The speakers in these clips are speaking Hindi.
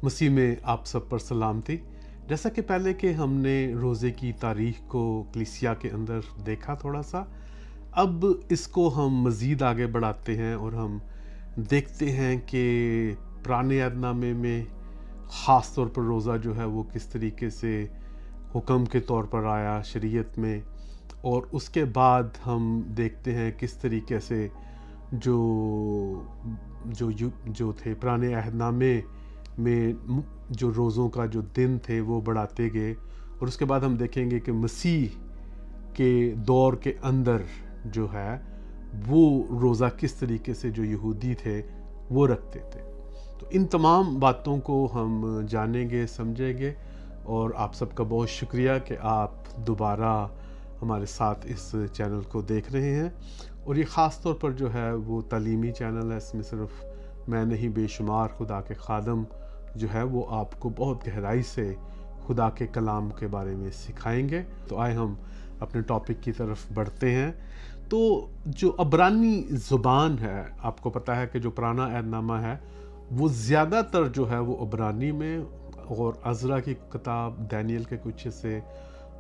मसीह में आप सब पर सलामती। जैसा कि पहले कि हमने रोज़े की तारीख को कलीसिया के अंदर देखा थोड़ा सा, अब इसको हम मज़ीद आगे बढ़ाते हैं और हम देखते हैं कि पुराने अहदनामे में ख़ास तौर पर रोज़ा जो है वो किस तरीके से हुक्म के तौर पर आया शरीयत में, और उसके बाद हम देखते हैं किस तरीके से जो जो थे पुराने अहदनामे में जो रोज़ों का जो दिन थे वो बढ़ाते गए। और उसके बाद हम देखेंगे कि मसीह के दौर के अंदर जो है वो रोज़ा किस तरीके से जो यहूदी थे वो रखते थे। तो इन तमाम बातों को हम जानेंगे, समझेंगे, और आप सबका बहुत शुक्रिया कि आप दोबारा हमारे साथ इस चैनल को देख रहे हैं। और ये ख़ास तौर पर जो है वो तालीमी चैनल है, इसमें सिर्फ मैं नहीं बेशुमार खुदा के खादम जो है वो आपको बहुत गहराई से खुदा के कलाम के बारे में सिखाएंगे। तो आए हम अपने टॉपिक की तरफ बढ़ते हैं। तो जो अब्रानी ज़ुबान है, आपको पता है कि जो पुराना अहदनामा है वो ज़्यादातर जो है वो अब्रानी में, और अज़रा की किताब, दानियल के कुछ हिस्से,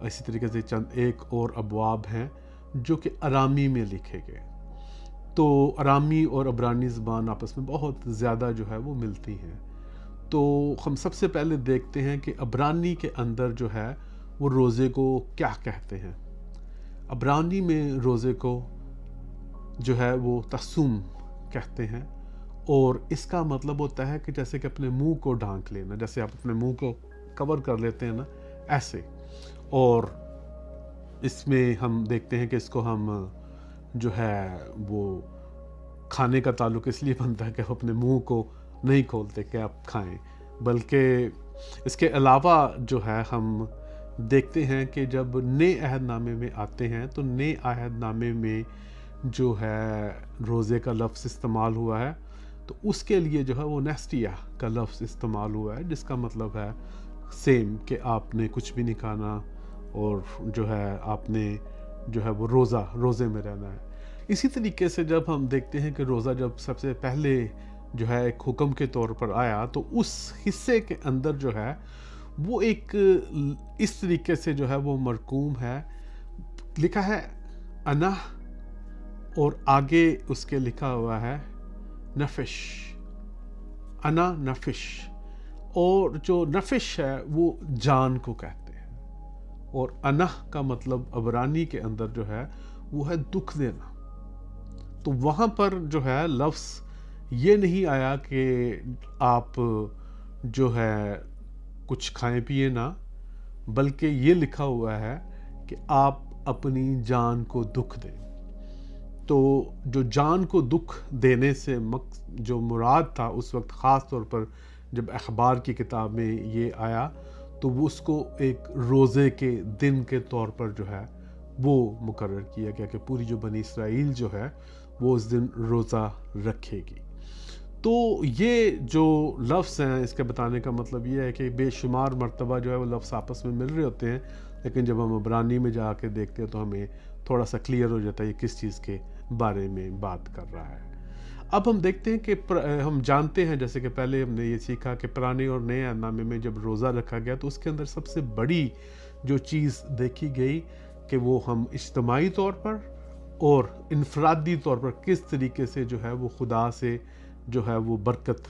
इसी तरीके से चंद एक और अबवाब हैं जो कि अरामी में लिखे गए। तो अरामी और अब्रानी ज़ुबान आपस में बहुत ज़्यादा जो है वो मिलती हैं। तो हम सबसे पहले देखते हैं कि अब्रानी के अंदर जो है वो रोज़े को क्या कहते हैं। अब्रानी में रोज़े को जो है वो तसूम कहते हैं, और इसका मतलब होता है कि जैसे कि अपने मुंह को ढांक लेना, जैसे आप अपने मुंह को कवर कर लेते हैं ना, ऐसे। और इसमें हम देखते हैं कि इसको हम जो है वो खाने का ताल्लुक इसलिए बनता है कि आप अपने मुंह को नहीं खोलते कि आप खाएं, बल्कि इसके अलावा जो है हम देखते हैं कि जब नए अहदनामे में आते हैं तो नए अहदनामे में जो है रोज़े का लफ्ज़ इस्तेमाल हुआ है, तो उसके लिए जो है वो नेस्टिया का लफ्ज़ इस्तेमाल हुआ है, जिसका मतलब है सेम कि आपने कुछ भी नहीं खाना, और जो है आपने जो है वो रोज़े में रहना है। इसी तरीके से जब हम देखते हैं कि रोज़ा जब सबसे पहले जो है एक हुक्म के तौर पर आया, तो उस हिस्से के अंदर जो है वो एक इस तरीके से जो है वो मरकूम है, लिखा है अना, और आगे उसके लिखा हुआ है नफिश, अना नफिश। और जो नफिश है वो जान को कहते हैं, और अना का मतलब अबरानी के अंदर जो है वो है दुख देना। तो वहाँ पर जो है लफ्ज़ ये नहीं आया कि आप जो है कुछ खाएं पिए ना, बल्कि ये लिखा हुआ है कि आप अपनी जान को दुख दें। तो जो जान को दुख देने से जो मुराद था उस वक्त, ख़ास तौर पर जब अखबार की किताब में ये आया, तो वो उसको एक रोज़े के दिन के तौर पर जो है वो मुकर्रर किया गया कि पूरी जो बनी इसराइल जो है वो उस दिन रोज़ा रखेगी। तो ये जो लफ्ज़ हैं, इसके बताने का मतलब ये है कि बेशुमार मर्तबा जो है वो लफ्ज़ आपस में मिल रहे होते हैं, लेकिन जब हम अब्रानी में जाके देखते हैं तो हमें थोड़ा सा क्लियर हो जाता है ये किस चीज़ के बारे में बात कर रहा है। अब हम देखते हैं कि हम जानते हैं, जैसे कि पहले हमने ये सीखा कि पुराने और नए अहदनामे में जब रोज़ा रखा गया तो उसके अंदर सबसे बड़ी जो चीज़ देखी गई कि वो हम इज्तिमाई तौर पर और इनफरादी तौर पर किस तरीके से जो है वो खुदा से जो है वो बरकत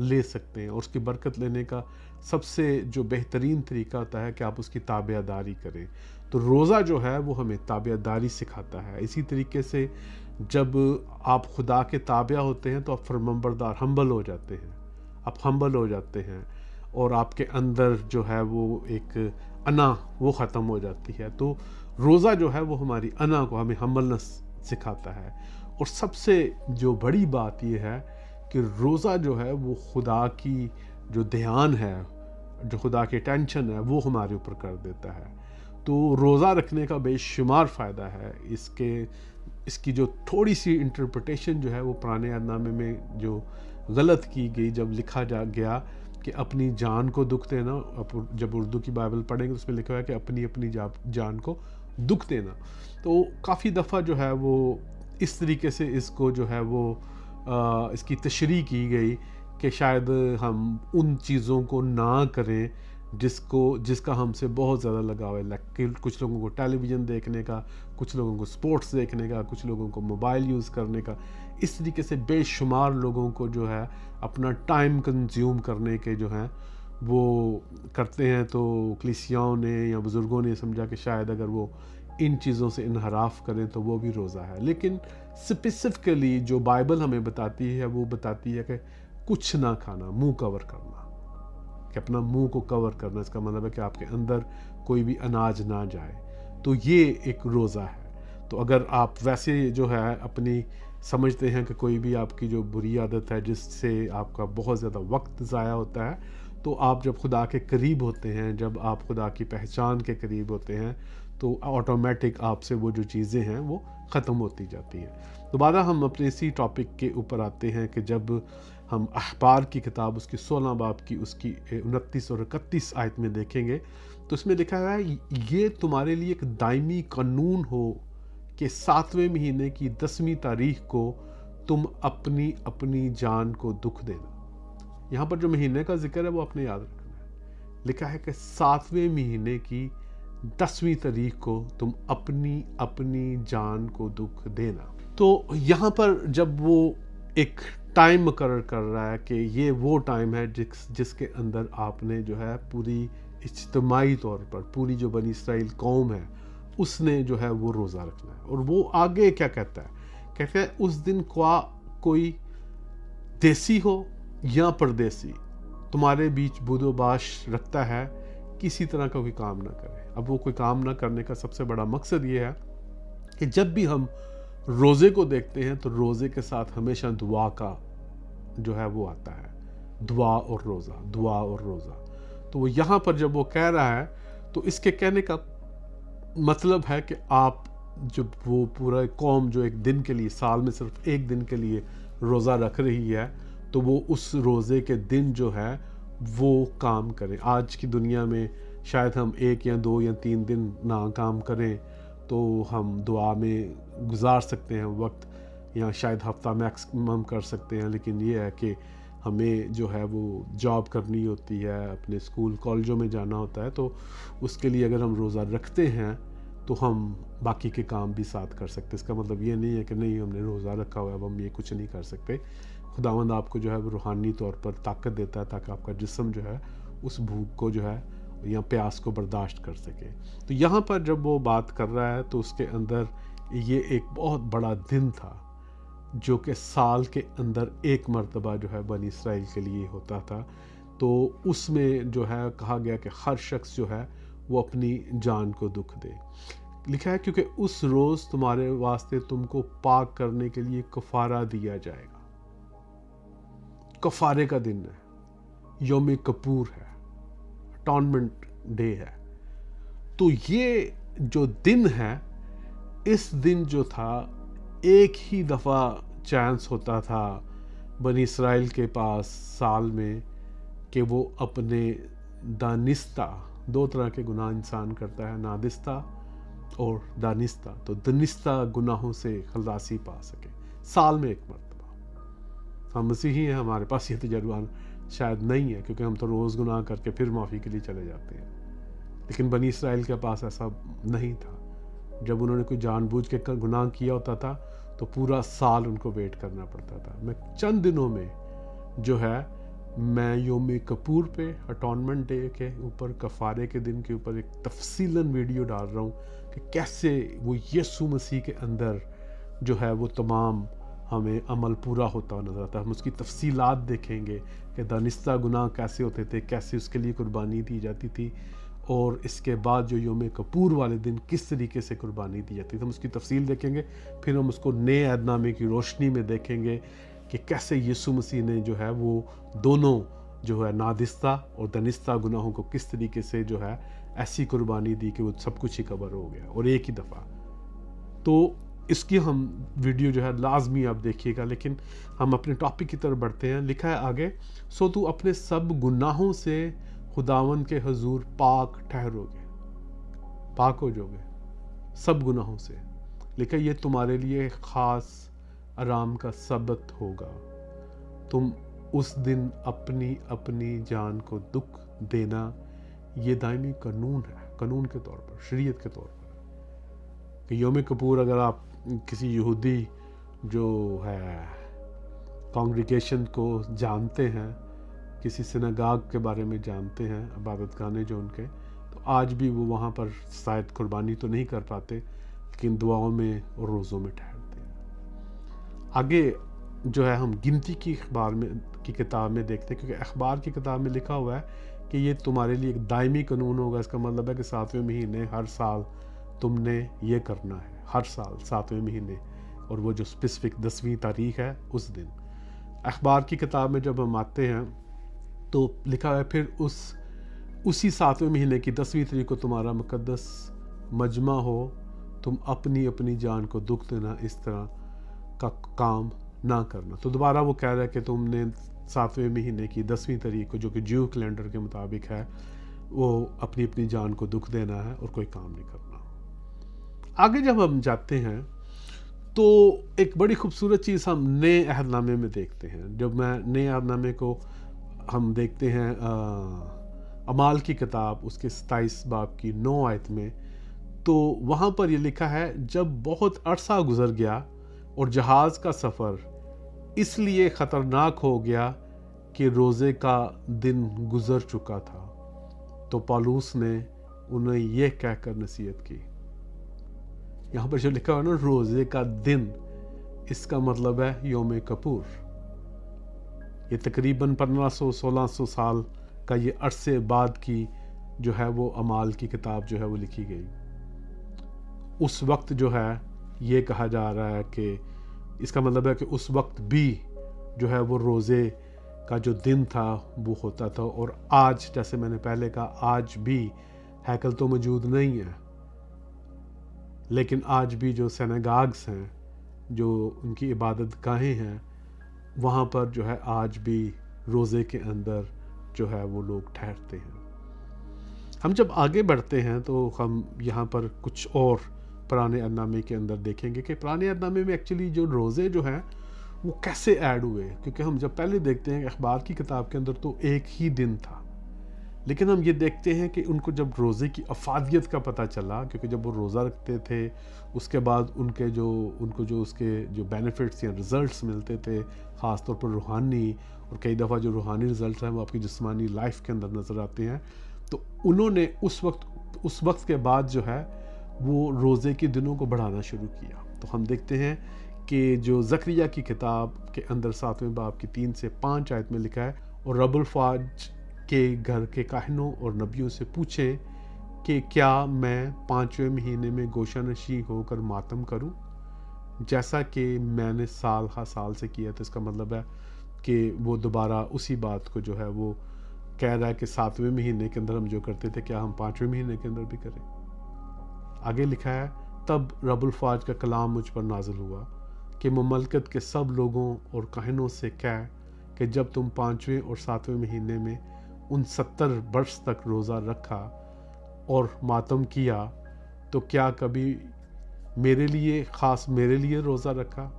ले सकते हैं। और उसकी बरकत लेने का सबसे जो बेहतरीन तरीका होता है कि आप उसकी ताबेदारी करें। तो रोज़ा जो है वो हमें ताबेदारी सिखाता है। इसी तरीके से जब आप खुदा के ताबे होते हैं तो आप फरमाबरदार, हम्बल हो जाते हैं, आप हम्बल हो जाते हैं, और आपके अंदर जो है वो एक अना वो ख़त्म हो जाती है। तो रोज़ा जो है वो हमारी अना को, हमें हम्बलनेस सिखाता है। और सबसे जो बड़ी बात ये है कि रोज़ा जो है वो खुदा की जो ध्यान है, जो खुदा की टेंशन है, वो हमारे ऊपर कर देता है। तो रोज़ा रखने का बेशुमार फ़ायदा है। इसकी जो थोड़ी सी इंटरप्रिटेशन जो है वो पुराने अहदनामे में जो गलत की गई, जब लिखा गया कि अपनी जान को दुख देना, जब उर्दू की बाइबल पढ़ेंगे तो उसमें लिखा हुआ है कि अपनी जान को दुख देना। तो काफ़ी दफ़ा जो है वो इस तरीके से इसको जो है वो इसकी तशरीह की गई कि शायद हम उन चीज़ों को ना करें जिसका हमसे बहुत ज़्यादा लगाव है। लाइक कुछ लोगों को टेलीविज़न देखने का, कुछ लोगों को स्पोर्ट्स देखने का, कुछ लोगों को मोबाइल यूज़ करने का, इस तरीके से बेशुमार लोगों को जो है अपना टाइम कंज्यूम करने के जो हैं वो करते हैं। तो कलीसियाओं ने या बुज़ुर्गों ने समझा कि शायद अगर वो इन चीज़ों से इनहराफ करें तो वो भी रोज़ा है। लेकिन स्पेसिफिकली जो बाइबल हमें बताती है वो बताती है कि कुछ ना खाना, मुंह कवर करना, कि अपना मुंह को कवर करना। इसका मतलब है कि आपके अंदर कोई भी अनाज ना जाए, तो ये एक रोज़ा है। तो अगर आप वैसे जो है अपनी समझते हैं कि कोई भी आपकी जो बुरी आदत है जिससे आपका बहुत ज़्यादा वक्त ज़ाया होता है, तो आप जब खुदा के करीब होते हैं, जब आप खुदा की पहचान के करीब होते हैं, तो ऑटोमेटिक आपसे वो जो चीज़ें हैं वो ख़त्म होती जाती हैं। दोबारा हम अपने इसी टॉपिक के ऊपर आते हैं कि जब हम अखबार की किताब उसकी 16 बाब की उसकी 29 और 31 आयत में देखेंगे, तो इसमें लिखा हुआ है, ये तुम्हारे लिए एक दायमी कानून हो कि 7वें महीने की 10वीं तारीख को तुम अपनी अपनी जान को दुख देना। यहाँ पर जो महीने का जिक्र है वो आपने याद रखना है। लिखा है कि 7वें महीने की 10वीं तारीख को तुम अपनी अपनी जान को दुख देना। तो यहाँ पर जब वो एक टाइम मुकर्रर कर रहा है कि ये वो टाइम है जिसके अंदर आपने जो है पूरी इज्तिमाई तौर पर पूरी जो बनी इसराइल कौम है उसने जो है वो रोज़ा रखना है। और वो आगे क्या कहता है, कहता है उस दिन कोई देसी हो या परदेसी तुम्हारे बीच बुदोबाश रखता है, किसी तरह का कोई काम ना करे। अब वो कोई काम ना करने का सबसे बड़ा मकसद ये है कि जब भी हम रोज़े को देखते हैं तो रोज़े के साथ हमेशा दुआ का जो है वो आता है, दुआ और रोज़ा, दुआ और रोज़ा। तो वो यहाँ पर जब वो कह रहा है तो इसके कहने का मतलब है कि आप जब वो पूरा कौम जो एक दिन के लिए, साल में सिर्फ एक दिन के लिए रोज़ा रख रही है, तो वो उस रोज़े के दिन जो है वो काम करें। आज की दुनिया में शायद हम 1 या 2 या 3 दिन ना काम करें तो हम दुआ में गुजार सकते हैं वक्त, या शायद हफ्ता मैक्सिमम कर सकते हैं। लेकिन ये है कि हमें जो है वो जॉब करनी होती है, अपने स्कूल कॉलेजों में जाना होता है, तो उसके लिए अगर हम रोज़ा रखते हैं तो हम बाकी के काम भी साथ कर सकते। इसका मतलब ये नहीं है कि नहीं हमने रोज़ा रखा हुआ है अब हम ये कुछ नहीं कर सकते। खुदावंद आपको जो है वो रूहानी तौर पर ताकत देता है ताकि आपका जिस्म जो है उस भूख को जो है या प्यास को बर्दाश्त कर सके। तो यहाँ पर जब वो बात कर रहा है तो उसके अंदर ये एक बहुत बड़ा दिन था जो कि साल के अंदर एक मर्तबा जो है बनी इसराइल के लिए होता था। तो उसमें जो है कहा गया कि हर शख्स जो है वो अपनी जान को दुख दे। लिखा है क्योंकि उस रोज़ तुम्हारे वास्ते तुमको पाक करने के लिए कफ़ारा दिया जाएगा। कफ़ारे का दिन है, यौम कपूर है, अटॉनमेंट डे है। तो ये जो दिन है, इस दिन जो था एक ही दफ़ा चांस होता था बनी इसराइल के पास साल में कि वो अपने दानिस्ता, 2 तरह के गुनाह इंसान करता है, नादिस्ता और दानिस्ता, तो दानिस्ता गुनाहों से खलासी पा सके साल में एक मरतबा। हम मसीही हैं, हमारे पास ये तजर्बा शायद नहीं है क्योंकि हम तो रोज़ गुनाह करके फिर माफ़ी के लिए चले जाते हैं। लेकिन बनी इसराइल के पास ऐसा नहीं था। जब उन्होंने कोई जानबूझ के गुनाह किया होता था तो पूरा साल उनको वेट करना पड़ता था। मैं चंद दिनों में जो है मैं यौम कपूर पे, अटॉनमेंट डे के ऊपर, कफ़ारे के दिन के ऊपर एक तफसीलन वीडियो डाल रहा हूँ कि कैसे वो यीशु मसीह के अंदर जो है वो तमाम हमें अमल पूरा होता हुआ नजर आता है। हम उसकी तफसीलात देखेंगे कि दानिस्ता गुनाह कैसे होते थे, कैसे उसके लिए कुर्बानी दी जाती थी, और इसके बाद जो यौम कपूर वाले दिन किस तरीके से कुर्बानी दी जाती थी। हम उसकी तफसील देखेंगे। फिर हम उसको नए अहदनामे की रोशनी में देखेंगे कि कैसे यीशु मसीह ने जो है वो दोनों जो है नादिस्ता और दानिस्ता गुनाहों को किस तरीके से जो है ऐसी कुर्बानी दी कि वो सब कुछ ही कवर हो गया और एक ही दफ़ा। तो इसकी हम वीडियो जो है लाजमी आप देखिएगा। लेकिन हम अपने टॉपिक की तरफ बढ़ते हैं। लिखा है आगे, सो तू अपने सब गुनाहों से खुदावन के हजूर पाक ठहरोगे, पाक हो जाओगे सब गुनाहों से। लिखा ये तुम्हारे लिए ख़ास आराम का सबत होगा। तुम उस दिन अपनी अपनी जान को दुख देना ये दायमी कानून है, कानून के तौर पर, शरीयत के तौर पर। कि योम किपुर अगर आप किसी यहूदी जो है कॉन्ग्रीगेशन को जानते हैं, किसी सिनागाग के बारे में जानते हैं, इबादत खाने जो उनके, तो आज भी वो वहाँ पर शायद कुर्बानी तो नहीं कर पाते, लेकिन दुआओं में और रोज़ों में ठहरते हैं। आगे जो है हम गिनती की अखबार में की किताब में देखते हैं, क्योंकि अखबार की किताब में लिखा हुआ है कि ये तुम्हारे लिए एक दायमी कानून होगा। इसका मतलब है कि 7वें महीने हर साल तुमने ये करना है, हर साल 7वें महीने, और वो जो स्पेसिफिक 10वीं तारीख है उस दिन। अखबार की किताब में जब हम आते हैं तो लिखा है फिर उसी 7वें महीने की 10वीं तारीख को तुम्हारा मुकद्दस मजमा हो, तुम अपनी अपनी जान को दुख देना, इस तरह का काम ना करना। तो दोबारा वो कह रहा है कि तुमने 7वें महीने की 10वीं तारीख को, जो कि ज्यू कैलेंडर के मुताबिक है, वो अपनी अपनी जान को दुख देना है और कोई काम नहीं करना। आगे जब हम जाते हैं तो एक बड़ी खूबसूरत चीज़ हम नए अहदनामे में देखते हैं। जब मैं नए अहदनामे को हम देखते हैं अमाल की किताब उसके 27 बाब की 9 आयत में, तो वहाँ पर ये लिखा है, जब बहुत अरसा गुजर गया और जहाज़ का सफ़र इसलिए ख़तरनाक हो गया कि रोज़े का दिन गुजर चुका था, तो पौलुस ने उन्हें यह कहकर नसीहत की। यहाँ पर जो लिखा हुआ है ना, रोज़े का दिन, इसका मतलब है योम किपुर। ये तकरीबन 1500-1600 साल का ये अरसे बाद की जो है वो अमाल की किताब जो है वो लिखी गई। उस वक्त जो है ये कहा जा रहा है कि इसका मतलब है कि उस वक्त भी जो है वो रोज़े का जो दिन था वो होता था। और आज, जैसे मैंने पहले कहा, आज भी हैकल तो मौजूद नहीं है, लेकिन आज भी जो सिनागाग्स हैं, जो उनकी इबादत गाहें हैं, वहाँ पर जो है आज भी रोज़े के अंदर जो है वो लोग ठहरते हैं। हम जब आगे बढ़ते हैं तो हम यहाँ पर कुछ और पुराने अहदनामे के अंदर देखेंगे कि पुराने अहदनामे में एक्चुअली जो रोज़े जो हैं वो कैसे ऐड हुए। क्योंकि हम जब पहले देखते हैं अखबार की किताब के अंदर तो एक ही दिन था, लेकिन हम ये देखते हैं कि उनको जब रोज़े की अफादियत का पता चला, क्योंकि जब वो रोज़ा रखते थे उसके बाद उनको जो उसके जो बेनिफिट्स या रिज़ल्ट्स मिलते थे, ख़ास तौर पर रूहानी, और कई दफ़ा जो रूहानी रिज़ल्ट हैं वो आपकी जिस्मानी लाइफ के अंदर नज़र आते हैं, तो उन्होंने उस वक्त के बाद जो है वो रोज़े के दिनों को बढ़ाना शुरू किया। तो हम देखते हैं कि जो ज़करिया की किताब के अंदर 7वें बाब की 3 से 5 आयत में लिखा है, और रबुल फ़ाज के घर के काहिनों और नबियों से पूछें कि क्या मैं 5वें महीने में गोशानशी होकर मातम करूं, जैसा कि मैंने साल हा साल से किया। तो इसका मतलब है कि वो दोबारा उसी बात को जो है वो कह रहा है कि 7वें महीने के अंदर हम जो करते थे, क्या हम 5वें महीने के अंदर भी करें। आगे लिखा है, तब रबुल फ़ाज का कलाम मुझ पर नाजिल हुआ कि मुमलकत के सब लोगों और काहिनों से कह कि जब तुम 5वें और 7वें महीने में उन 70 वर्ष तक रोज़ा रखा और मातम किया, तो क्या कभी मेरे लिए, ख़ास मेरे लिए रोज़ा रखा?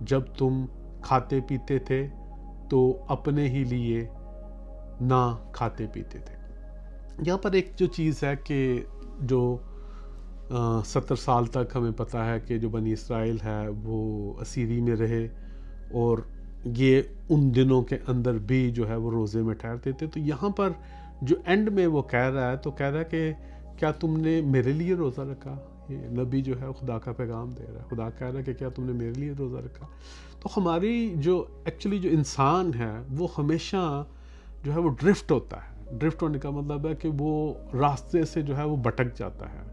जब तुम खाते पीते थे तो अपने ही लिए ना खाते पीते थे। यहाँ पर एक जो चीज़ है कि जो 70 साल तक हमें पता है कि जो बनी इसराइल है वो असीरी में रहे, और ये उन दिनों के अंदर भी जो है वो रोज़े में ठहरते थे। तो यहाँ पर जो एंड में वो कह रहा है, तो कह रहा है कि क्या तुमने मेरे लिए रोज़ा रखा? ये नबी जो है खुदा का पैगाम दे रहा है। खुदा कह रहा है कि क्या तुमने मेरे लिए रोज़ा रखा? तो हमारी जो एक्चुअली जो इंसान है वो हमेशा जो है वो ड्रिफ्ट होता है। ड्रिफ्ट होने का मतलब है कि वो रास्ते से जो है वो भटक जाता है।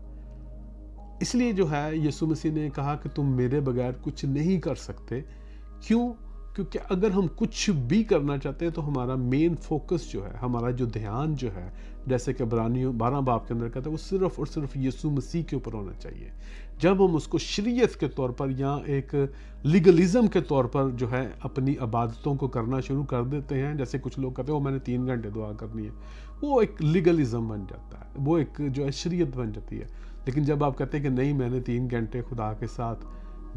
इसलिए जो है यीशु मसीह ने कहा कि तुम मेरे बगैर कुछ नहीं कर सकते। क्यों? क्योंकि अगर हम कुछ भी करना चाहते हैं तो हमारा मेन फोकस जो है, हमारा जो ध्यान जो है, जैसे कि इब्रानियों 12 बाब के अंदर कहता है, वो सिर्फ और सिर्फ यीशु मसीह के ऊपर होना चाहिए। जब हम उसको शरीयत के तौर पर या एक लीगलिज्म के तौर पर जो है अपनी इबादतों को करना शुरू कर देते हैं, जैसे कुछ लोग कहते हैं वो मैंने 3 घंटे दुआ करनी है, वो एक लीगलिज्म बन जाता है, वो एक जो है शरीयत बन जाती है। लेकिन जब आप कहते हैं कि नहीं, मैंने 3 घंटे खुदा के साथ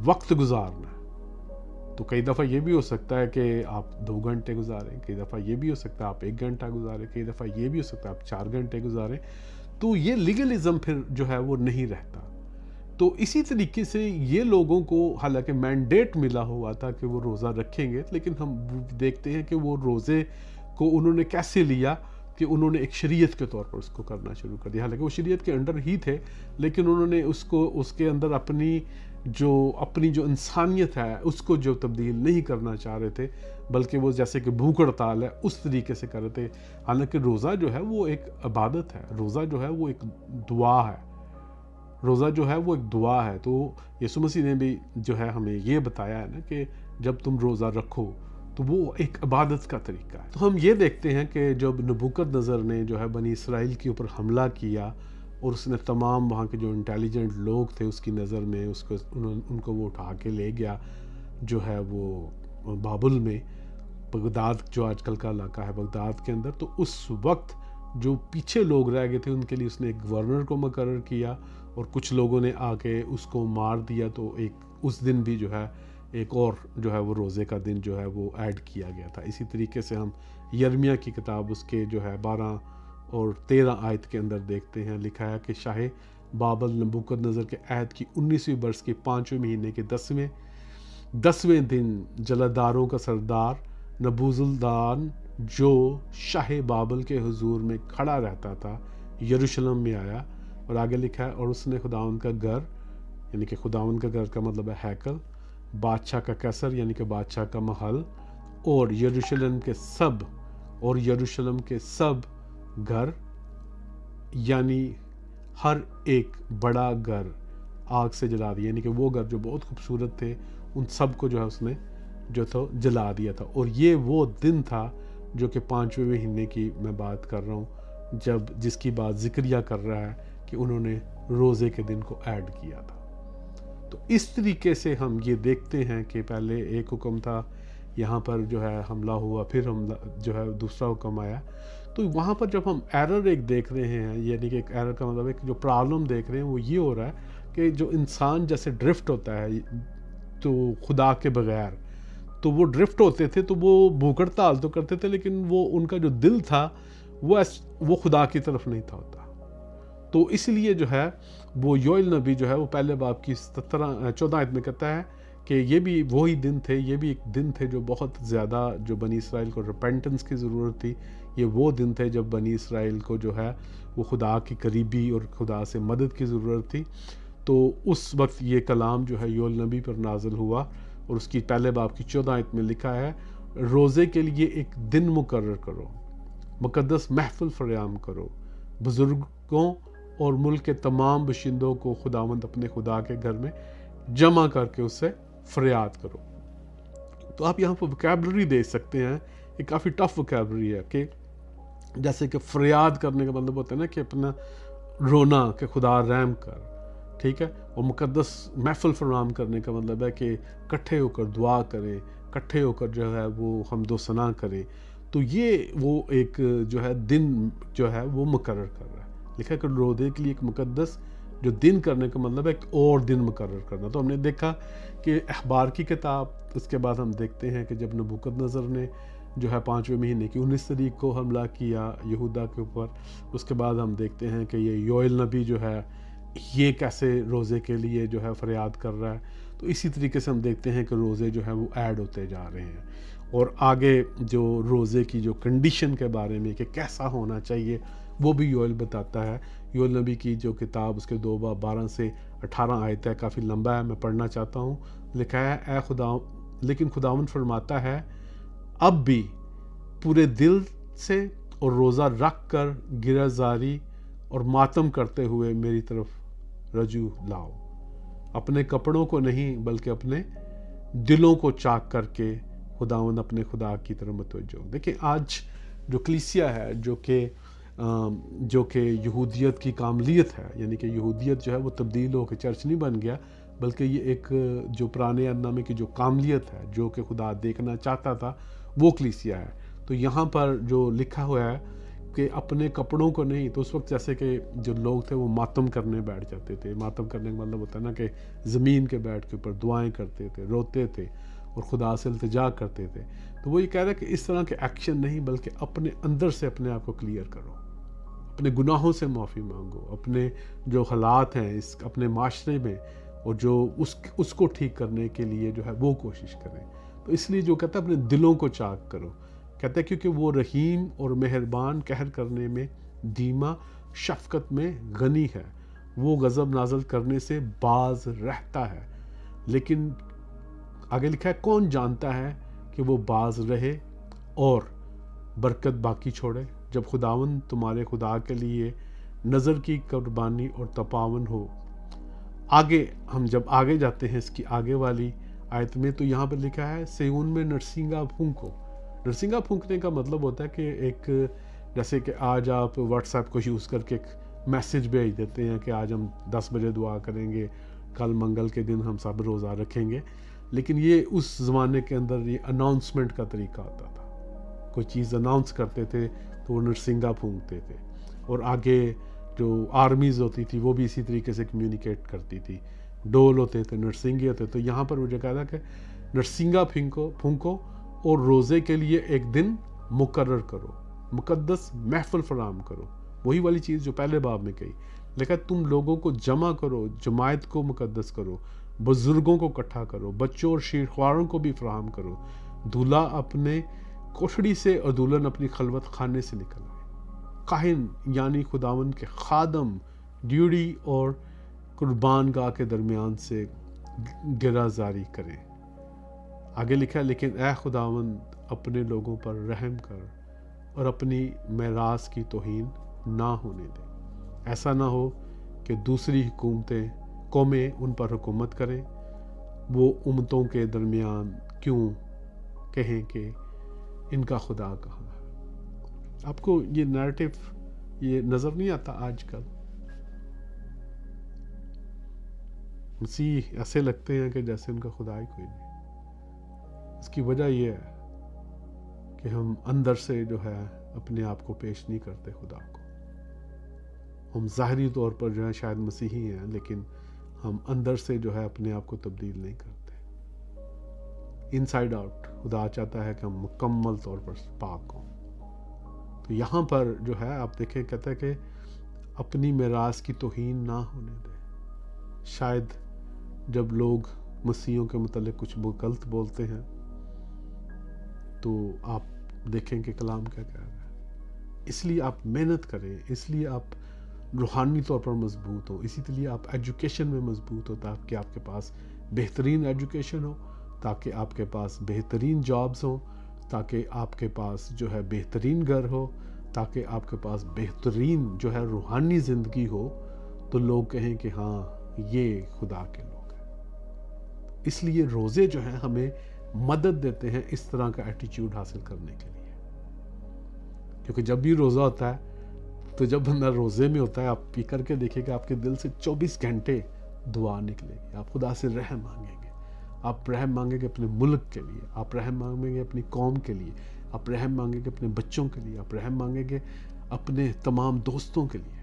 वक्त गुजारना है, तो कई दफ़ा ये भी हो सकता है कि आप 2 घंटे गुजारें, कई दफ़ा ये भी हो सकता है आप 1 घंटा गुजारें, कई दफ़ा ये भी हो सकता है आप 4 घंटे गुजारें। तो ये लीगलिज़्म फिर जो है वो नहीं रहता। तो इसी तरीके से ये लोगों को हालांकि मैंडेट मिला हुआ था कि वो रोज़ा रखेंगे, लेकिन हम देखते हैं कि वो रोज़े को उन्होंने कैसे लिया कि उन्होंने एक शरीयत के तौर पर उसको करना शुरू कर दिया। हालांकि वो शरीयत के अंडर ही थे, लेकिन उन्होंने उसको उसके अंदर अपनी जो इंसानियत है उसको जो तब्दील नहीं करना चाह रहे थे, बल्कि वो जैसे कि भूख हड़ताल है उस तरीके से कर रहे थे। हालांकि रोज़ा जो है वो एक इबादत है, रोज़ा जो है वो एक दुआ है, रोज़ा जो है वो एक दुआ है। तो यीशु मसीह ने भी जो है हमें ये बताया है ना कि जब तुम रोज़ा रखो तो वो एक इबादत का तरीका है। तो हम ये देखते हैं कि जब नबूकदनेस्सर ने जो है बनी इसराइल के ऊपर हमला किया और उसने तमाम वहाँ के जो इंटेलिजेंट लोग थे उसकी नज़र में उनको वो उठा के ले गया जो है वो बाबुल में, बगदाद जो आजकल का इलाका है बगदाद के अंदर। तो उस वक्त जो पीछे लोग रह गए थे उनके लिए उसने एक गवर्नर को मुकर्रर किया और कुछ लोगों ने आके उसको मार दिया। तो एक उस दिन भी जो है एक और जो है वो रोज़े का दिन जो है वो ऐड किया गया था। इसी तरीके से हम यर्मिया की किताब उसके जो है 12 और 13 आयत के अंदर देखते हैं, लिखा है कि शाह बाबल नबूकदनेस्सर के ऐद की 19वीं बरस के 5वें महीने के 10वें दिन जलादारों का सरदार नबूजुलदान जो शाह बाबल के हुजूर में खड़ा रहता था यरूशलेम में आया। और आगे लिखा है और उसने खुदावंद का घर, यानी कि खुदावंद का घर का मतलब है हैकल, बादशाह का कैसर यानी कि बादशाह का महल और यरूशलेम के सब घर यानी हर एक बड़ा घर आग से जला दिया। यानी कि वो घर जो बहुत खूबसूरत थे उन सब को जो है उसने जो था जला दिया था। और ये वो दिन था जो कि 5वें महीने की मैं बात कर रहा हूँ, जब जिसकी बात ज़िक्रिया कर रहा है कि उन्होंने रोज़े के दिन को ऐड किया था। तो इस तरीके से हम ये देखते हैं कि पहले एक हुक्म था, यहाँ पर जो है हमला हुआ, फिर हमला जो है दूसरा हुक्म आया। तो वहाँ पर जब हम एरर एक देख रहे हैं, यानी कि एक एरर का मतलब एक जो प्रॉब्लम देख रहे हैं वो ये हो रहा है कि जो इंसान जैसे ड्रिफ्ट होता है तो खुदा के बगैर, तो वो ड्रिफ्ट होते थे तो वो भूख हड़ताल तो करते थे, लेकिन वो उनका जो दिल था वो खुदा की तरफ नहीं था होता। तो इसलिए जो है वो योएल नबी जो है वो पहले बाब की 14 आयत में कहता है कि ये भी वही दिन थे, ये भी एक दिन थे जो बहुत ज़्यादा जो बनी इसराइल को रिपेंटेंस की ज़रूरत थी। ये वो दिन थे जब बनी इसराइल को जो है वो खुदा की करीबी और खुदा से मदद की ज़रूरत थी। तो उस वक्त ये कलाम जो है योएल नबी पर नाजिल हुआ और उसकी पहले बाब की 14 आयत में लिखा है, रोज़े के लिए एक दिन मुकर्रर करो, मुकद्दस महफिल फरियाम करो, बुज़ुर्गों और मुल्क के तमाम बशिंदों को खुदावंद अपने खुदा के घर में जमा करके उससे फरियाद करो। तो आप यहाँ पर वोकैबलरी देख सकते हैं, ये काफ़ी टफ वोकैबलरी है कि जैसे कि फरियाद करने का मतलब होता है ना कि अपना रोना कि खुदा रहम कर, ठीक है। और मुकद्दस महफिल फराम करने का मतलब है कि इकट्ठे होकर दुआ करें, इकट्ठे होकर जो है वो हमदो सना करें। तो ये वो एक जो है दिन जो है वो मुकर्रर कर रहा है, लिखा कि रोज़े के लिए एक मुकद्दस जो दिन करने का मतलब है एक और दिन मुकर्रर करना। तो हमने देखा कि अखबार की किताब, उसके बाद हम देखते हैं कि जब नबूकदनेस्सर ने जो है 5वें महीने की 19 तारीख को हमला किया यहूदा के ऊपर, उसके बाद हम देखते हैं कि ये योएल नबी जो है ये कैसे रोज़े के लिए जो है फरियाद कर रहा है। तो इसी तरीके से हम देखते हैं कि रोज़े जो है वो ऐड होते जा रहे हैं। और आगे जो रोज़े की जो कंडीशन के बारे में कि कैसा होना चाहिए वो भी योएल बताता है। योएल नबी की जो किताब उसके 2 बाब 12 से 18 आयत है, काफ़ी लंबा है, मैं पढ़ना चाहता हूँ। लिखा है, लेकिन खुदावंद फरमाता है, अब भी पूरे दिल से और रोज़ा रख कर गिरज़ारी और मातम करते हुए मेरी तरफ रजू लाओ, अपने कपड़ों को नहीं बल्कि अपने दिलों को चाक करके खुदावंद अपने खुदा की तरफ मुतवज्जो। देखिए आज जो कलीसिया है जो कि यहूदियत की कामलियत है, यानी कि यहूदियत जो है वो तब्दील होकर चर्च नहीं बन गया, बल्कि ये एक जो पुराने अहदनामे की जो कामलियत है जो कि खुदा देखना चाहता था वो कलीसिया है। तो यहाँ पर जो लिखा हुआ है कि अपने कपड़ों को नहीं, तो उस वक्त जैसे कि जो लोग थे वो मातम करने बैठ जाते थे। मातम करने का मतलब होता है ना कि ज़मीन के बैठ के ऊपर दुआएं करते थे, रोते थे, और खुदा से इल्तिजा करते थे। तो वो ये कह रहा है कि इस तरह के एक्शन नहीं, बल्कि अपने अंदर से अपने आप को क्लियर करो, अपने गुनाहों से माफ़ी मांगो, अपने जो हालात हैं इस अपने माशरे में और जो उसको ठीक करने के लिए जो है वो कोशिश करें। तो इसलिए जो कहता है अपने दिलों को चाक करो, कहता है क्योंकि वो रहीम और मेहरबान, कहर करने में धीमा, शफ़क़त में गनी है। वो गज़ब नाज़िल करने से बाज रहता है, लेकिन आगे लिखा है कौन जानता है कि वो बाज रहे और बरकत बाकी छोड़े। जब खुदावन तुम्हारे खुदा के लिए नज़र की कुर्बानी और तपावन हो। आगे हम जब आगे जाते हैं इसकी आगे वाली आयत में, तो यहाँ पर लिखा है सिय्योन में नरसिंगा फूंको। नरसिंगा फूंकने का मतलब होता है कि एक, जैसे कि आज आप व्हाट्सएप को यूज़ करके एक मैसेज भेज देते हैं कि आज हम 10 बजे दुआ करेंगे, कल मंगल के दिन हम सब रोज़ा रखेंगे। लेकिन ये उस ज़माने के अंदर ये अनाउंसमेंट का तरीका होता था। कोई चीज़ अनाउंस करते थे तो वो नरसिंगा फूंकते थे, और आगे जो आर्मीज़ होती थी वो भी इसी तरीके से कम्युनिकेट करती थी। डोल होते थे, नरसिंगे होते। तो यहाँ पर मुझे कहा था कि नरसिंगा फूंको और रोज़े के लिए एक दिन मुकर्रर करो, मुकद्दस महफिल फराम करो। वही वाली चीज़ जो पहले बाब में कही, लेकिन तुम लोगों को जमा करो, जमायत को मुकद्दस करो, बुजुर्गों को इकट्ठा करो, बच्चों और शीरख्वारों को भी फराहम करो। दूल्हा अपने कोठड़ी से और दुल्हन अपनी खलवत खाने से निकल आए। काहिन यानी खुदावन के खादम ड्यूटी और कुर्बान गाह के दरमियान से गिरा जारी करें। आगे लिखा है लेकिन ए खुदावन अपने लोगों पर रहम कर और अपनी मेरास की तौहीन ना होने दे। ऐसा ना हो कि दूसरी कौमें उन पर हुकूमत करें। वो उम्मतों के दरमियान क्यों कहें कि इनका खुदा कहाँ है। आपको ये नैरेटिव ये नज़र नहीं आता आजकल? मसीह ऐसे लगते हैं कि जैसे उनका खुदा ही कोई नहीं। इसकी वजह यह है कि हम अंदर से जो है अपने आप को पेश नहीं करते खुदा को। हम ज़ाहरी तौर पर जो है शायद मसीही हैं, लेकिन हम अंदर से जो है अपने आप को तब्दील नहीं करते। इनसाइड आउट खुदा चाहता है कि हम मुकम्मल तौर पर पाक हों। तो यहाँ पर जो है आप देखें, कहता है कि अपनी मेरास की तौहीन ना होने दें। शायद जब लोग मसीहों के मुतालिक कुछ गलत बोलते हैं तो आप देखें कि कलाम क्या कह रहा है। इसलिए आप मेहनत करें, इसलिए आप रूहानी तौर पर मजबूत हो, इसीलिए आप एजुकेशन में मजबूत हो, ताकि आपके पास बेहतरीन एजुकेशन हो, ताकि आपके पास बेहतरीन जॉब्स हो, ताकि आपके पास जो है बेहतरीन घर हो, ताकि आपके पास बेहतरीन जो है रूहानी ज़िंदगी हो, तो लोग कहें कि हाँ ये खुदा के लोग हैं। इसलिए रोज़े जो हैं हमें मदद देते हैं इस तरह का एटीट्यूड हासिल करने के लिए। क्योंकि जब भी रोज़ा होता है, तो जब बंदा रोज़े में होता है, आप पी करके देखिएगा आपके दिल से 24 घंटे दुआ निकलेगी। आप खुदा से रहम मांगेंगे, आप रहम मांगेंगे अपने मुल्क के लिए, आप रहम मांगेंगे अपनी कौम के लिए, आप रहम मांगेंगे अपने बच्चों के लिए, आप रहम मांगेंगे अपने तमाम दोस्तों के लिए,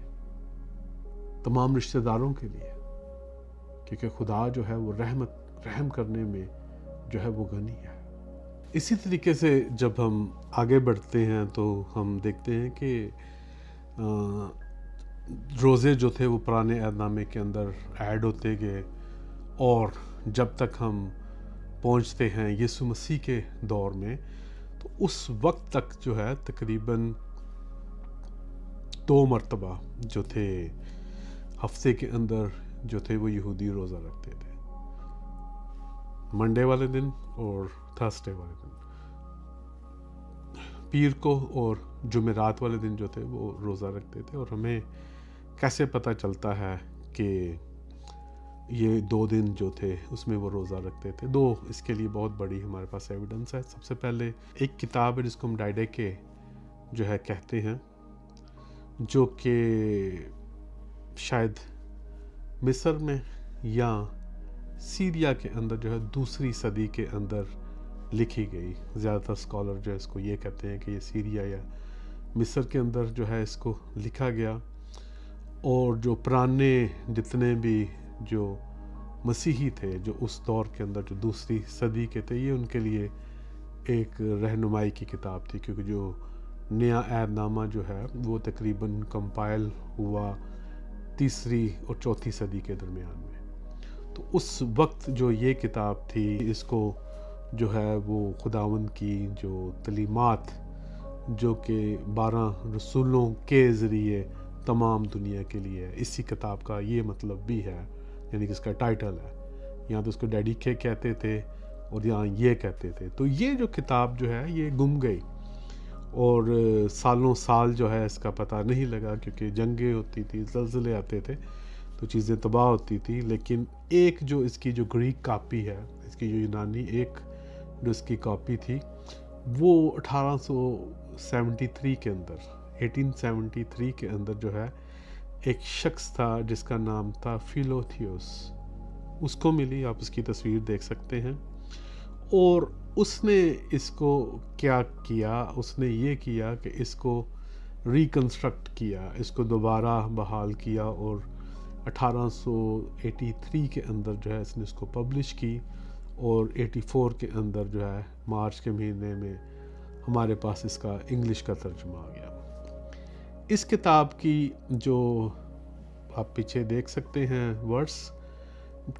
तमाम रिश्तेदारों के लिए। क्योंकि खुदा जो है वो रहम करने में जो है वो गनी है। इसी तरीके से जब हम आगे बढ़ते हैं तो हम देखते हैं कि रोज़े जो थे वो पुराने अहदनामे के अंदर ऐड होते गए, और जब तक हम पहुंचते हैं यीशु मसीह के दौर में, तो उस वक्त तक जो है तकरीबन 2 मरतबा जो थे हफ्ते के अंदर जो थे वो यहूदी रोज़ा रखते थे। मंडे वाले दिन और थर्सडे वाले दिन, पीर को और जुमेरात वाले दिन जो थे वो रोज़ा रखते थे। और हमें कैसे पता चलता है कि ये 2 दिन जो थे उसमें वो रोज़ा रखते थे? 2 इसके लिए बहुत बड़ी हमारे पास एविडेंस है। सबसे पहले एक किताब है जिसको हम डायडेके जो है कहते हैं, जो कि शायद मिस्र में या सीरिया के अंदर जो है 2री सदी के अंदर लिखी गई। ज़्यादातर स्कॉलर जो है इसको ये कहते हैं कि ये सीरिया या मिस्र के अंदर जो है इसको लिखा गया। और जो पुराने जितने भी जो मसीही थे जो उस दौर के अंदर जो दूसरी सदी के थे, ये उनके लिए एक रहनुमाई की किताब थी, क्योंकि जो नया ऐहदनामा जो है वो तकरीबन कंपाइल हुआ तीसरी और चौथी सदी के दरमियान में। तो उस वक्त जो ये किताब थी, इसको जो है वो खुदावंद की जो तलीमात जो कि 12 रसूलों के ज़रिए तमाम दुनिया के लिए है, इसी किताब का ये मतलब भी है, यानी कि इसका टाइटल है। यहाँ तो उसको डैडी के कहते थे और यहाँ ये कहते थे। तो ये जो किताब जो है ये गुम गई और सालों साल जो है इसका पता नहीं लगा, क्योंकि जंगें होती थी, ज़लज़ले आते थे, तो चीज़ें तबाह होती थी। लेकिन एक जो इसकी जो ग्रीक कापी है, इसकी जो यूनानी एक जो इसकी कॉपी थी, वो 1873 के अंदर 1873 के अंदर जो है एक शख्स था जिसका नाम था फिलोथियोस, उसको मिली। आप उसकी तस्वीर देख सकते हैं। और उसने इसको क्या किया, उसने ये किया कि इसको रिकंस्ट्रक्ट किया, इसको दोबारा बहाल किया और 1883 के अंदर जो है इसने इसको पब्लिश की और 84 के अंदर जो है मार्च के महीने में हमारे पास इसका इंग्लिश का तर्जुमा आ गया। इस किताब की जो आप पीछे देख सकते हैं वर्ड्स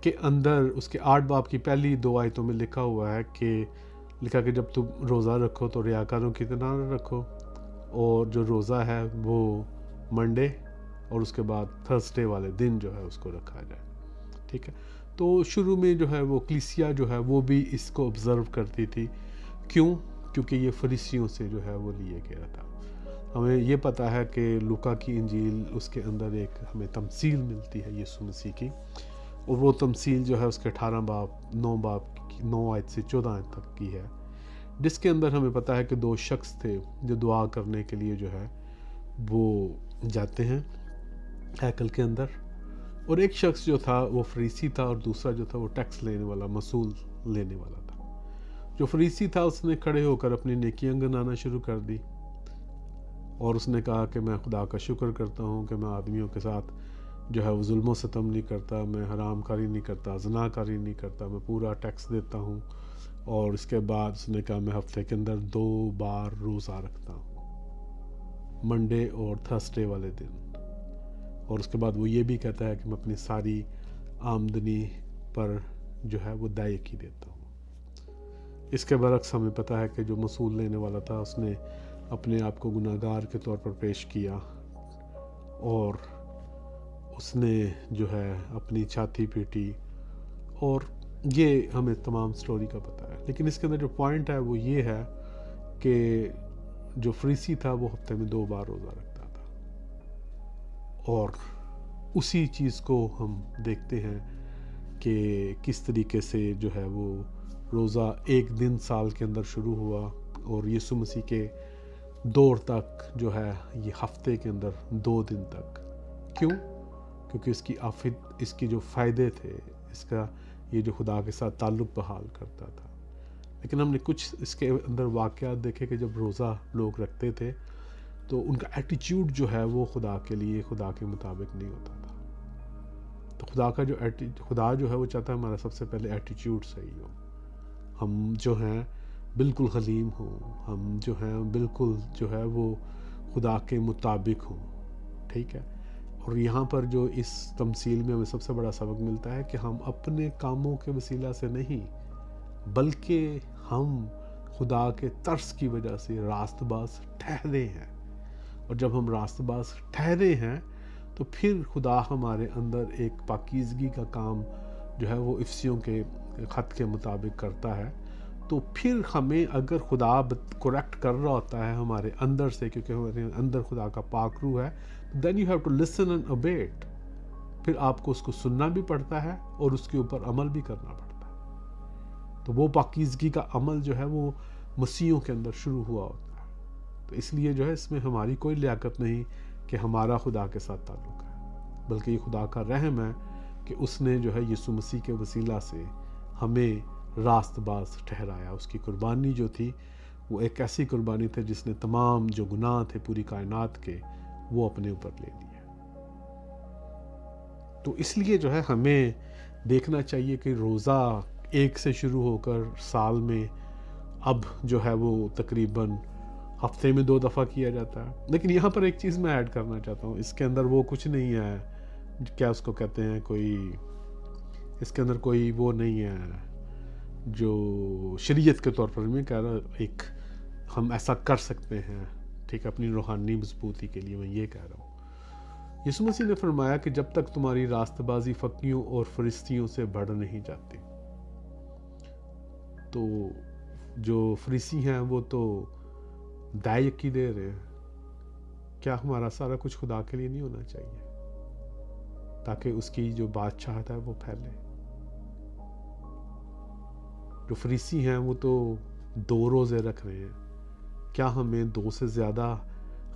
के अंदर, उसके 8 बाब की पहली 2 आयतों में लिखा हुआ है कि जब तुम रोज़ा रखो तो रियाकारों की तरह न रखो, और जो रोज़ा है वो मंडे और उसके बाद थर्सडे वाले दिन जो है उसको रखा जाए। ठीक है, तो शुरू में जो है वो कलीसिया जो है वो भी इसको ऑब्ज़र्व करती थी। क्यों? क्योंकि ये फरीसियों से जो है वो लिए गया था। हमें ये पता है कि लूका की इंजील, उसके अंदर एक हमें तमसील मिलती है यीशु मसीह की, और वो तमसील जो है उसके 18 बाब 9 आयत से 14 आयत तक की है, जिसके अंदर हमें पता है कि 2 शख्स थे जो दुआ करने के लिए जो है वो जाते हैं हैकल के अंदर, और एक शख्स जो था वो फरीसी था और दूसरा जो था वो टैक्स लेने वाला, मसूल लेने वाला था। जो फरीसी था उसने खड़े होकर अपनी नेकियां गिनाना शुरू कर दी और उसने कहा कि मैं खुदा का शुक्र करता हूँ कि मैं आदमियों के साथ जो है वो जुल्म सितम नहीं करता, मैं हराम कारी नहीं करता, ज़नाकारी नहीं करता, मैं पूरा टैक्स देता हूँ। और इसके बाद उसने कहा मैं हफ्ते के अंदर 2 बार रोज़ा रखता हूँ, मंडे और थर्सडे वाले दिन। और उसके बाद वो ये भी कहता है कि मैं अपनी सारी आमदनी पर जो है वो दायकी देता हूँ। इसके बरक्स हमें पता है कि जो मसूल लेने वाला था उसने अपने आप को गुनाहगार के तौर पर पेश किया और उसने जो है अपनी छाती पीटी, और ये हमें तमाम स्टोरी का पता है। लेकिन इसके अंदर जो पॉइंट है वो ये है कि जो फरीसी था वो हफ्ते में 2 बार रोज़ा रखता था, और उसी चीज़ को हम देखते हैं कि किस तरीके से जो है वो रोज़ा एक दिन साल के अंदर शुरू हुआ और यीशु मसीह के दौर तक जो है ये हफ्ते के अंदर 2 दिन तक। क्यों? क्योंकि इसकी जो फ़ायदे थे, इसका ये जो खुदा के साथ ताल्लुक़ बहाल करता था। लेकिन हमने कुछ इसके अंदर वाक़यात देखे कि जब रोज़ा लोग रखते थे तो उनका एटीट्यूड जो है वो खुदा के लिए, खुदा के मुताबिक नहीं होता था। तो खुदा जो है वो चाहता है हमारा सबसे पहले एटीट्यूड सही हो, हम जो हैं बिल्कुल हलीम हों, हम जो हैं बिल्कुल जो है वो खुदा के मुताबिक हों। ठीक है, और यहाँ पर जो इस तमसील में हमें सबसे बड़ा सबक मिलता है कि हम अपने कामों के वसीला से नहीं, बल्कि हम खुदा के तर्स की वजह से रास्तबाज ठहरे हैं, और जब हम रास्तबाज ठहरे हैं तो फिर खुदा हमारे अंदर एक पाकीज़गी का काम जो है वो इफ्सियों के ख़त के मुताबिक करता है। तो फिर हमें अगर खुदा करेक्ट कर रहा होता है हमारे अंदर से, क्योंकि हमारे अंदर खुदा का पाक रूह है, then you have to listen and obey it. फिर आपको उसको सुनना भी पड़ता है और उसके ऊपर अमल भी करना पड़ता है। तो वो पाकीज़गी का अमल जो है वो मसीहों के अंदर शुरू हुआ होता है। तो इसलिए जो है इसमें हमारी कोई लियाकत नहीं कि हमारा खुदा के साथ ताल्लुक़ है, बल्कि ये खुदा का रहम है कि उसने जो है यीशु मसीह के वसीला से हमें रास्तबाज ठहराया। उसकी कुर्बानी जो थी वो एक ऐसी कुर्बानी थी जिसने तमाम जो गुनाह थे पूरी कायनात के वो अपने ऊपर ले लिए। तो इसलिए जो है हमें देखना चाहिए कि रोज़ा 1 से शुरू होकर साल में अब जो है वो तकरीबन हफ्ते में 2 दफ़ा किया जाता है। लेकिन यहाँ पर एक चीज़ मैं ऐड करना चाहता हूँ, इसके अंदर वो कुछ नहीं है, क्या उसको कहते हैं, कोई इसके अंदर कोई वो नहीं है जो शरीयत के तौर पर मैं कह रहा, एक हम ऐसा कर सकते हैं, ठीक है, अपनी रूहानी मजबूती के लिए मैं ये कह रहा हूँ। यीशु मसीह ने फरमाया कि जब तक तुम्हारी रास्तबाजी फकियों और फरिश्तियों से बढ़ नहीं जाती। तो जो फरीसी हैं वो तो दायकी दे रहे हैं, क्या हमारा सारा कुछ खुदा के लिए नहीं होना चाहिए ताकि उसकी जो बादशाहत है वो फैले? जो फरीसी हैं वो तो 2 रोज़े रख रहे हैं, क्या हमें 2 से ज़्यादा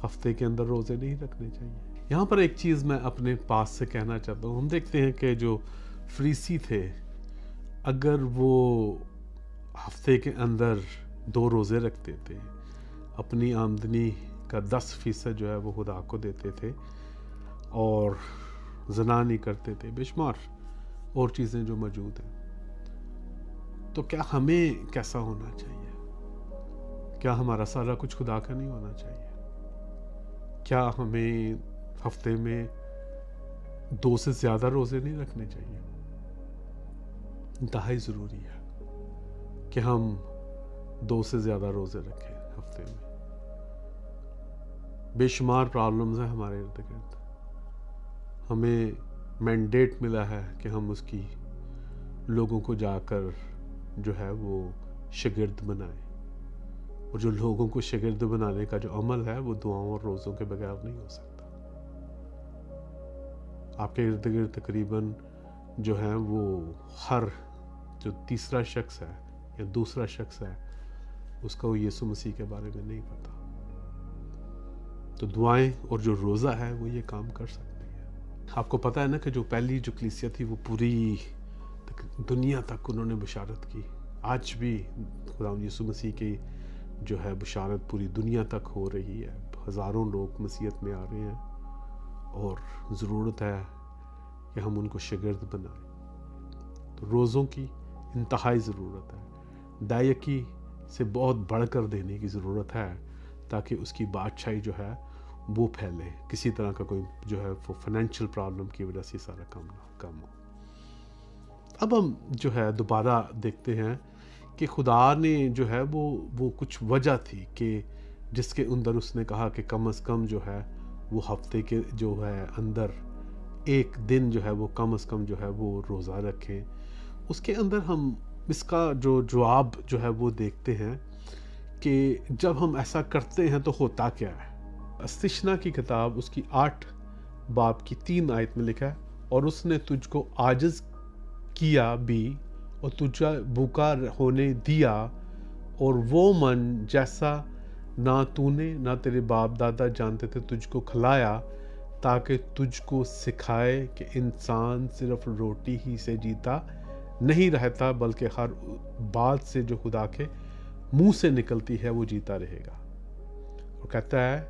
हफ्ते के अंदर रोज़े नहीं रखने चाहिए? यहाँ पर एक चीज़ मैं अपने पास से कहना चाहता हूँ। हम देखते हैं कि जो फरीसी थे, अगर वो हफ्ते के अंदर 2 रोज़े रखते थे, अपनी आमदनी का 10% जो है वो खुदा को देते थे और ज़ना नहीं करते थे, बेशुमार और चीज़ें जो मौजूद हैं, तो क्या हमें कैसा होना चाहिए? क्या हमारा सारा कुछ खुदा का नहीं होना चाहिए? क्या हमें हफ्ते में 2 से ज़्यादा रोज़े नहीं रखने चाहिए? इंतहाई ज़रूरी है कि हम 2 से ज़्यादा रोज़े रखें हफ्ते में। बेशुमार प्रॉब्लम्स हैं हमारे इर्द गिर्द, हमें मैंडेट मिला है कि हम उसकी लोगों को जाकर जो है वो शागिर्द बनाएं, और जो लोगों को शागिर्द बनाने का जो अमल है वो दुआओं और रोज़ों के बगैर नहीं हो सकता। आपके इर्द गिर्द तकरीबन जो है वो हर जो तीसरा शख्स है या दूसरा शख्स है उसका वो यीशु मसीह के बारे में नहीं पता। तो दुआएं और जो रोज़ा है वो ये काम कर सकती है। आपको पता है ना कि जो पहली जो कलीसिया थी वो पूरी दुनिया तक उन्होंने बशारत की। आज भी खुदा यीशु मसीह की जो है बशारत पूरी दुनिया तक हो रही है। हज़ारों लोग मसीहत में आ रहे हैं और ज़रूरत है कि हम उनको शागिर्द बनाएं। तो रोज़ों की इंतहाई ज़रूरत है, दायकी से बहुत बढ़कर देने की ज़रूरत है ताकि उसकी बादशाही जो है वो फैले। किसी तरह का कोई जो है वो फाइनेंशियल प्रॉब्लम की वजह से सारा काम ना कम हो। अब हम जो है दोबारा देखते हैं कि खुदा ने जो है वो कुछ वजह थी कि जिसके अंदर उसने कहा कि कम से कम जो है वो हफ्ते के जो है अंदर एक दिन जो है वो कम से कम जो है वो रोज़ा रखें। उसके अंदर हम इसका जो जवाब जो है वो देखते हैं कि जब हम ऐसा करते हैं तो होता क्या है। इस्तिश्ना की किताब उसकी 8 बाब की 3 आयत में लिखा है, और उसने तुझको आजिज़ किया भी और तुझे भूखा होने दिया, और वो मन जैसा ना तूने ना तेरे बाप दादा जानते थे तुझको खिलाया, ताकि तुझको सिखाए कि इंसान सिर्फ रोटी ही से जीता नहीं रहता बल्कि हर बात से जो खुदा के मुंह से निकलती है वो जीता रहेगा। और कहता है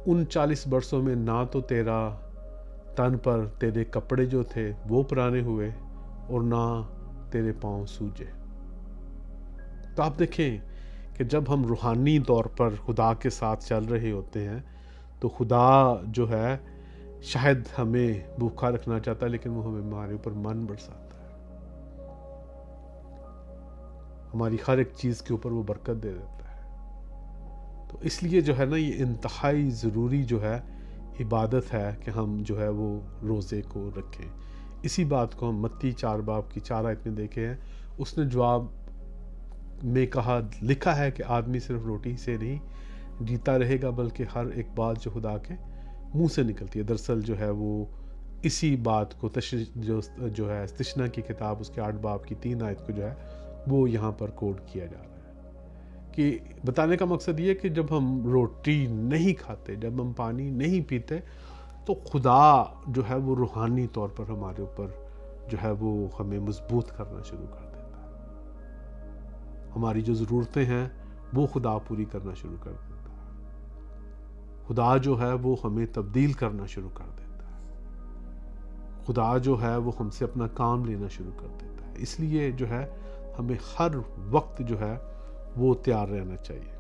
उन 40 वर्षों में ना तो तेरा तन पर तेरे कपड़े जो थे वो पुराने हुए और ना तेरे पांव सूजे। तो आप देखें कि जब हम रूहानी तौर पर खुदा के साथ चल रहे होते हैं तो खुदा जो है शायद हमें भूखा रखना चाहता है, लेकिन वो हमें हमारे ऊपर मन बरसाता है, हमारी हर एक चीज़ के ऊपर वो बरकत दे देता है। तो इसलिए जो है ना ये इंतहाई ज़रूरी जो है इबादत है कि हम जो है वो रोज़े को रखें। इसी बात को हम मत्ती 4 बाब की 4 आयत में देखे हैं। उसने जवाब में कहा, लिखा है कि आदमी सिर्फ रोटी से नहीं जीता रहेगा बल्कि हर एक बात जो खुदा के मुंह से निकलती है। दरअसल जो है वो इसी बात को जो है इस्तिश्ना की किताब उसके 8 बाब की 3 आयत को जो है वो यहाँ पर कोड किया जा रहा है कि बताने का मकसद ये कि जब हम रोटी नहीं खाते, जब हम पानी नहीं पीते, तो खुदा जो है वो रूहानी तौर पर हमारे ऊपर जो है वो हमें मजबूत करना शुरू कर देता है। हमारी जो ज़रूरतें हैं वो खुदा पूरी करना शुरू कर देता है। खुदा जो है वो हमें तब्दील करना शुरू कर देता है। खुदा जो है वो हमसे अपना काम लेना शुरू कर देता है। इसलिए जो है हमें हर वक्त जो है वो तैयार रहना चाहिए।